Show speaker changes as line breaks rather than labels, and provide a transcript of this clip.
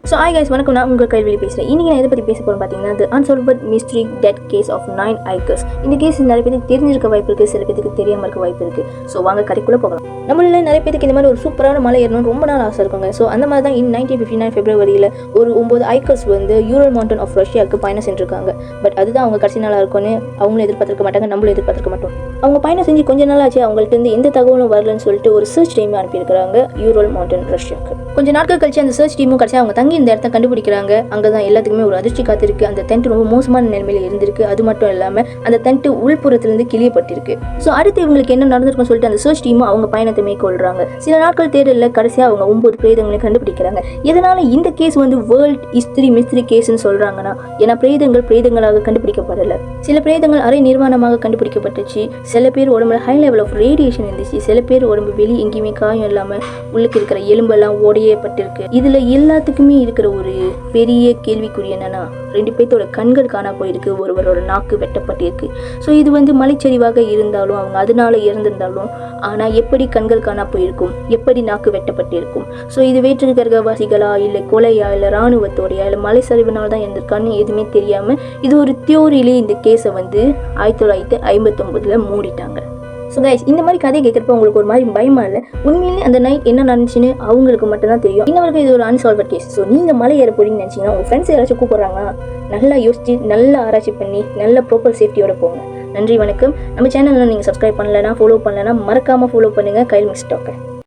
So hi guys, வணக்கம். நான் உங்கள் கைவெளி பேசுகிறேன். இன்றைக்கி நான் எதை பற்றி பேச போகிறேன் பார்த்தீங்கன்னா, தி அன்சால்வ்ட் மிஸ்ட்ரி டெத் கேஸ் ஆஃப் 9 ஐக்கர்ஸ். இந்த கேஸ் நிறைய பேருக்கு தெரிஞ்சிருக்க வாய்ப்பு இருக்குது, சில பேருக்கு தெரியாமல் இருக்க வாய்ப்பு இருக்குது. ஸோ வாங்க கதைக்குள்ளே போகலாம். நம்மள நிறைய பேருக்கு இந்த மாதிரி ஒரு சூப்பரான மலை ஏறணும்னு ரொம்ப நாள் ஆசை இருக்குங்க. ஸோ அந்த மாதிரி தான் 1959 ஃபெப்ரவரியில் ஒரு 9 ஐக்கர்ஸ் வந்து யூரல் மவுண்டன் ஆஃப் ரஷ்யாவுக்கு பயணம் சென்றிருக்காங்க. பட் அதுதான் அவங்க கடைசி நாளாக இருக்கும்னு அவங்களும் எதிர்பார்த்திருக்க மாட்டாங்க, நம்மளும் எதிர்பார்த்திருக்க மாட்டோம். அவங்க பயணம் செஞ்சு கொஞ்ச நாள் ஆச்சு, அவங்கள்ட்ட இருந்து எந்த தகவலும் வரலன்னு சொல்லிட்டு ஒரு சர்ச் டீம் அனுப்பியிருக்கிறாங்க யூரல் மவுண்டன் ரஷ்யாவுக்கு. கொஞ்சம் நாட்கள் கழிச்சு அந்த சர்ச் டீமும் கடைசி அவங்க தங்கி இந்த இடத்த கண்டுபிடிக்கிறாங்க. அங்கே தான் எல்லாத்துக்குமே ஒரு அதிர்ச்சி காத்திருக்கு. அந்த டென்ட் ரொம்ப மோசமான நிலைமையில் இருந்திருக்கு. அது மட்டும் இல்லாமல் அந்த டென்ட் உள்புறத்திலிருந்து கிளியப்பட்டிருக்கு. ஸோ அடுத்து இவங்களுக்கு என்ன நடந்திருக்குன்னு சொல்லிட்டு அந்த சர்ச் டீமும் அவங்க பயணத்தை மேற்கொள்றாங்க. சில நாட்கள் தேடலில் கடைசியாக அவங்க 9 பிரேதங்களை கண்டுபிடிக்கிறாங்க. இதனால இந்த கேஸ் வந்து வேர்ல்ட் ஹிஸ்டரி மிஸ்ட்ரி கேஸ்ன்னு சொல்றாங்கன்னா, ஏன்னா பிரேதங்களாக கண்டுபிடிக்கப்படலை. சில பிரேதங்கள் அரை நிர்வாணமாக கண்டுபிடிக்கப்பட்டுச்சு. சில பேர் உடம்புல ஹை லெவல் ஆஃப் ரேடியேஷன் இருந்துச்சு. சில பேர் உடம்பு வெளியே எங்கேயுமே காயம் இல்லாமல் உள்ளுக்கு இருக்கிற எலும்பெல்லாம் ஓடையப்பட்டிருக்கு. இதில் எல்லாத்துக்குமே இருக்கிற ஒரு பெரிய கேள்விக்குறி என்னன்னா, 2 பேர்த்தோட கண்கள் காணா போயிருக்கு, ஒருவரோட நாக்கு வெட்டப்பட்டிருக்கு. ஸோ இது வந்து மலைச்சரிவாக இருந்தாலும் அவங்க அதனால இறந்திருந்தாலும், ஆனால் எப்படி கண்கள் காணா போயிருக்கும், எப்படி நாக்கு வெட்டப்பட்டிருக்கும்? ஸோ இது வேற்று கிரகவாசிகளா, இல்லை கொலையா, இல்லை இராணுவத்தோடையா, இல்லை மலை சரிவினால் தான் இருந்திருக்கான்னு எதுவுமே தெரியாமல் இது ஒரு தியோரியிலே இந்த கேஸை வந்து 1959 மூடிட்டாங்க. ஸோ கைஸ், இந்த மாதிரி கதையை கேட்குறப்ப உங்களுக்கு ஒரு மாதிரி பயமா இல்லை? உண்மையிலே அந்த நைட் என்ன நடந்துச்சுன்னு அவங்களுக்கு மட்டும்தான் தெரியும். இன்னவருக்கு இது ஒரு அன்சால்வ்ட் கேஸ். ஸோ நீங்கள் மலை ஏற போறீங்கன்னு நினச்சிங்கன்னா, உங்கள் ஃப்ரெண்ட்ஸ் யாராச்சும் கூப்பிட்றாங்கன்னா நல்லா யோசிச்சு, நல்லா ஆராய்ச்சி பண்ணி, நல்ல ப்ராப்பர் சேஃப்டியோட போங்க. நன்றி, வணக்கம். நம்ம சேனலில் நீங்கள் சப்ஸ்கிரைப் பண்ணலைன்னா, ஃபாலோ பண்ணலைன்னா மறக்காமல் ஃபாலோ பண்ணுங்கள். கைல் மிஸ் டாக்கர்.